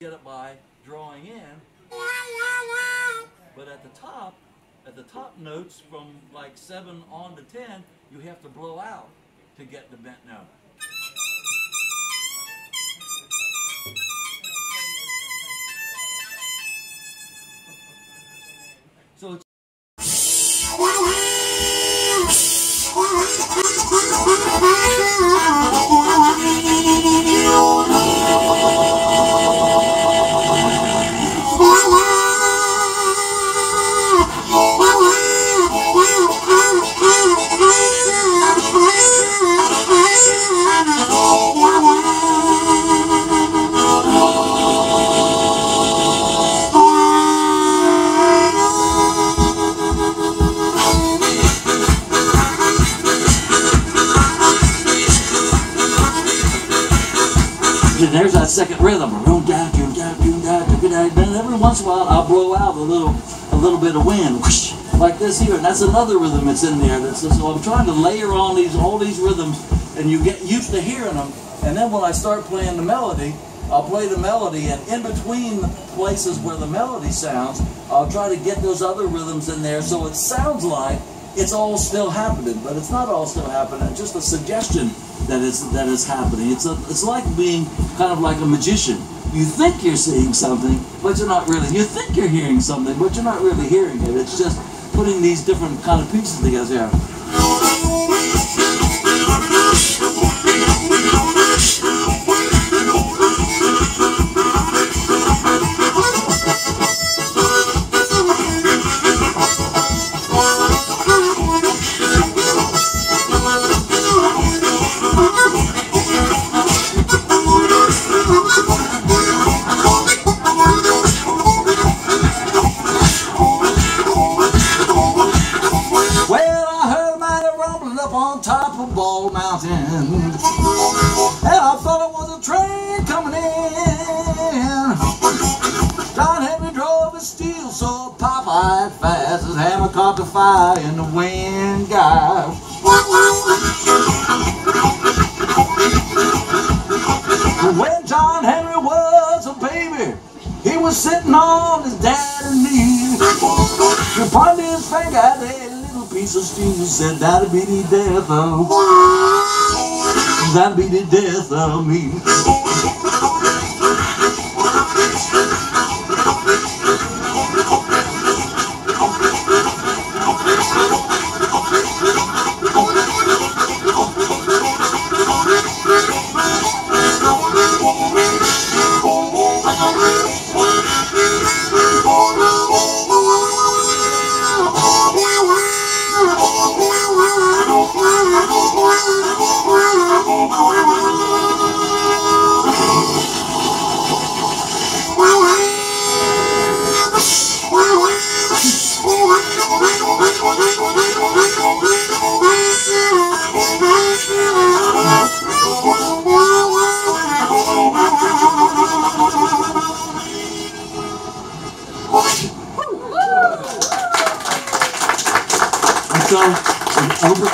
get it by drawing in, but at the top notes from like 7 on to 10, you have to blow out to get the bent note. So it's there's that second rhythm. Then every once in a while I'll blow out a little bit of wind, whoosh, like this here, and that's another rhythm that's in there. So I'm trying to layer on all these rhythms, and you get used to hearing them. And then when I start playing the melody, I'll play the melody, and in between places where the melody sounds, I'll try to get those other rhythms in there, so it sounds like it's all still happening, but it's not all still happening. It's just a suggestion that it's happening. It's like being kind of like a magician. You think you're seeing something, but you're not really. You think you're hearing something, but you're not really hearing it. It's just putting these different kind of pieces together. And I thought it was a train coming in. John Henry drove his steel so pop-eyed fast, his hammer caught the fire in the wind guy. When John Henry was a baby, he was sitting on his daddy's knee. He pointed his finger at a little piece of steel and said, "That'll be the death of, that'll be the death of me."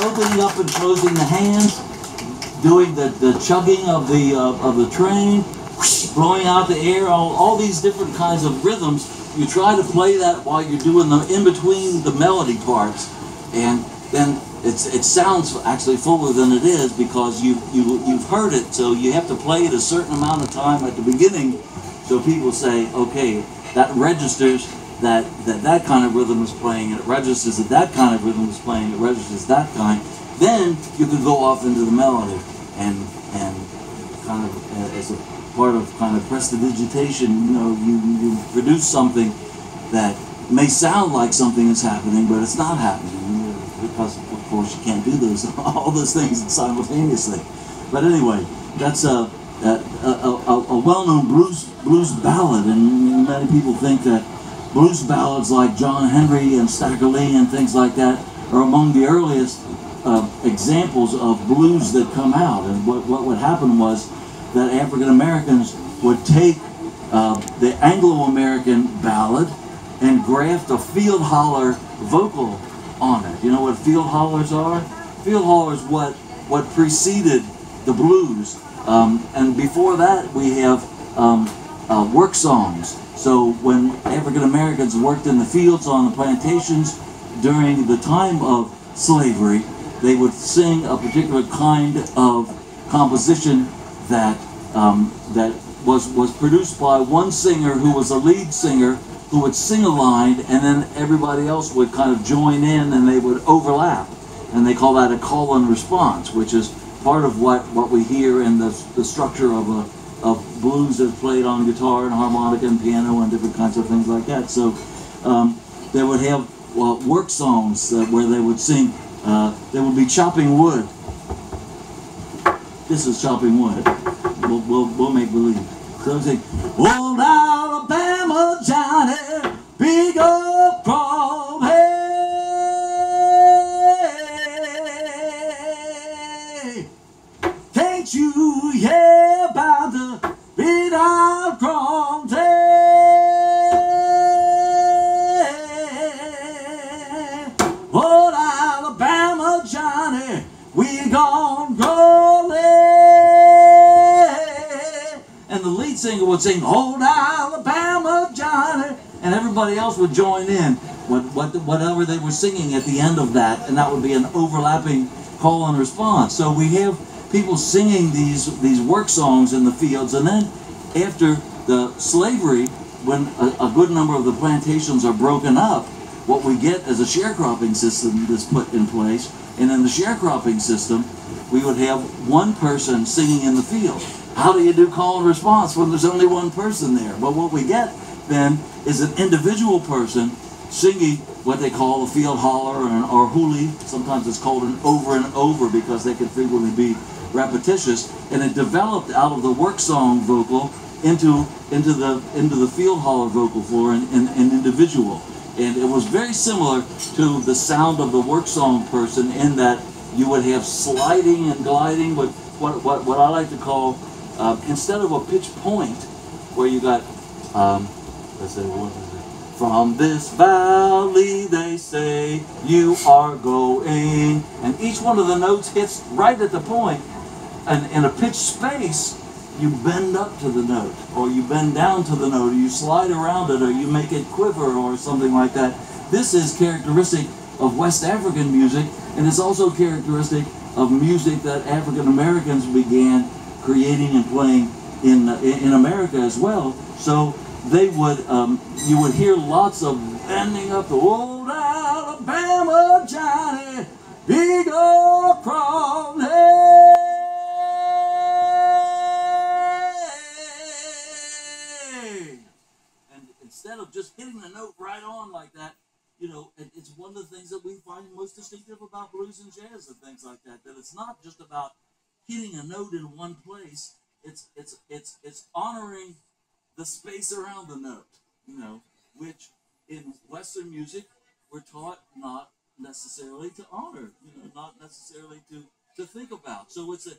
Opening up and closing the hands, doing the chugging of the train, blowing out the air, all these different kinds of rhythms. You try to play that while you're doing them in between the melody parts, and then it sounds actually fuller than it is because you've heard it. So you have to play it a certain amount of time at the beginning, so people say, okay, that registers that kind of rhythm is playing, and it registers that kind of rhythm is playing, it registers that kind. Then you can go off into the melody and kind of as a part of kind of prestidigitation, you produce something that may sound like something is happening, but it's not happening, because of course you can't do all those things simultaneously. But anyway, that's a well-known blues ballad, and many people think that blues ballads like John Henry and Stacker Lee and things like that are among the earliest examples of blues that come out. And what would happen was that African Americans would take the Anglo-American ballad and graft a field holler vocal on it. You know what field hollers are? Field hollers what preceded the blues. And before that we have work songs. So when African Americans worked in the fields on the plantations during the time of slavery, they would sing a particular kind of composition that was produced by one singer who was a lead singer who would sing a line, and then everybody else would kind of join in and they would overlap. And they call that a call and response, which is part of what we hear in the structure of blues that's played on guitar and harmonica and piano and different kinds of things like that. So they would have work songs where they would sing. They would be chopping wood. This is chopping wood. We'll make believe. So they say, "Old Alabama Johnny, big old crown, hey, can't you hear about the big old crown, hey, old Alabama Johnny, we gon' roll it." And the lead singer would sing, "Old Alabama Johnny," and everybody else would join in whatever they were singing at the end of that, and that would be an overlapping call and response. So we have people singing these work songs in the fields, and then after the slavery, when a good number of the plantations are broken up, what we get is a sharecropping system that's put in place, and in the sharecropping system, we would have one person singing in the field. How do you do call and response when there's only one person there? Well, what we get then is an individual person singing what they call a field holler or hoolie. Sometimes it's called an over and over because they can frequently be repetitious. And it developed out of the work song vocal into the field holler vocal for an individual. And it was very similar to the sound of the work song person in that you would have sliding and gliding, but what I like to call, instead of a pitch point, where you got, let's say, what is it? From this valley, they say, you are going. And each one of the notes hits right at the point. And in a pitch space, you bend up to the note, or you bend down to the note, or you slide around it, or you make it quiver, or something like that. This is characteristic of West African music, and it's also characteristic of music that African Americans began creating and playing in America as well. So they would, you would hear lots of bending up the old Alabama Johnny, big old crown, hey. And instead of just hitting the note right on like that, you know, it's one of the things that we find most distinctive about blues and jazz and things like that. That it's not just about hitting a note in one place. It's honoring the space around the note, you know, which in Western music we're taught not necessarily to honor, you know, not necessarily to think about. So it's a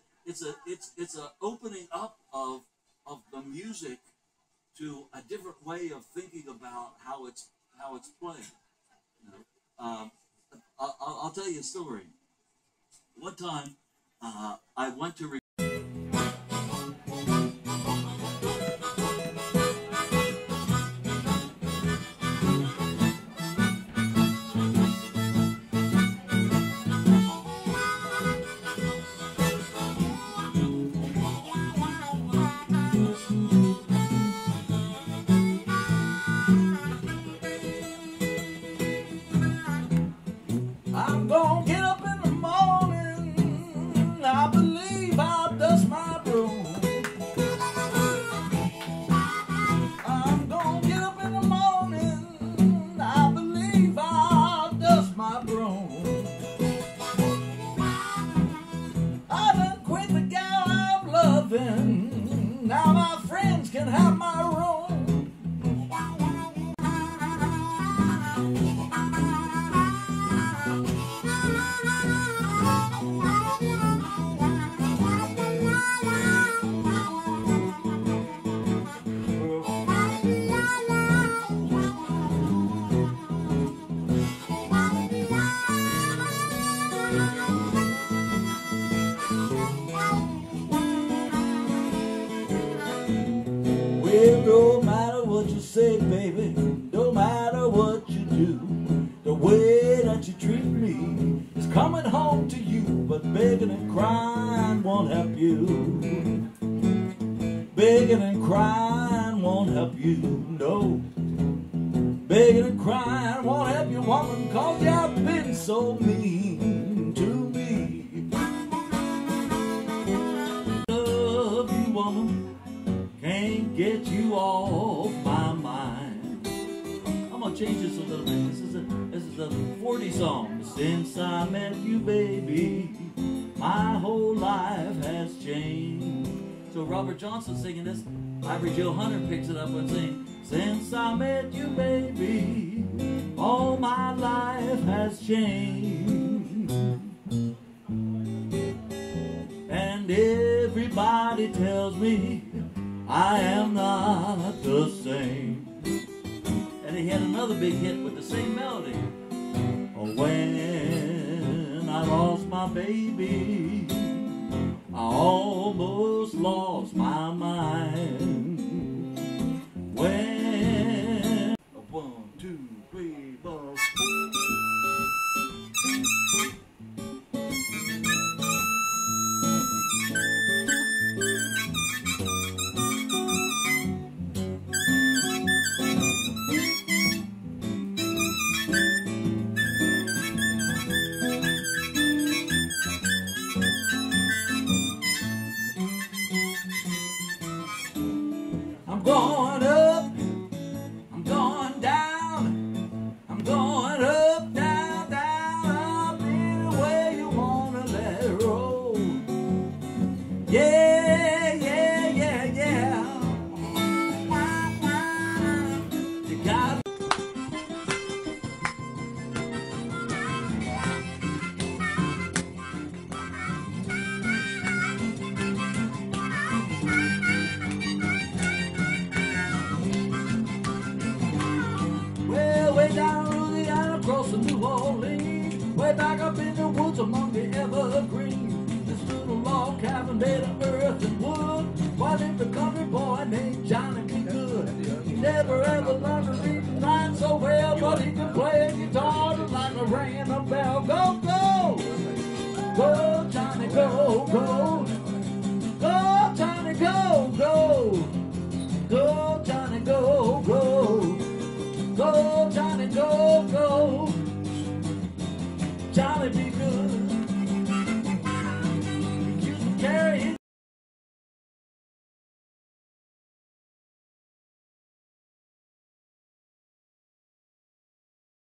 opening up of the music to a different way of thinking about how it's played. You know, I'll tell you a story. One time, I went to. I'm gonna get up in the morning, I believe I'll say, baby, no matter what you do, the way that you treat me is coming home to you. But begging and crying won't help you. Begging and crying won't help you, no. Begging and crying won't help you, woman, 'cause you've been so mean to me. Love you, woman, can't get you off my mind. I'm gonna change this a little bit. This is a 40 song. Since I met you, baby, my whole life has changed. So Robert Johnson singing this. Ivory Joe Hunter picks it up and sings, since I met you, baby, all my life has changed. And everybody tells me I am not the same. And he had another big hit with the same melody. When I lost my baby, I almost lost my mind. When 1, 2, 3, 4. I'm going up, I'm going down, I'm going up, down, down, up, any way you wanna let it roll. Yeah, yeah, yeah, yeah. You got way down Louisiana, across the New Orleans, way back up in the woods among the evergreens. This little log cabin made of earth and wood, while lived a country boy named Johnny B. Good. He never ever learned to read and write so well, but he could play a guitar like a ringing a bell. Go, go! Go, Johnny, go, go! Go, Johnny, go, go! Go, Johnny, go, go! Go, Johnny, go, go. Johnny B.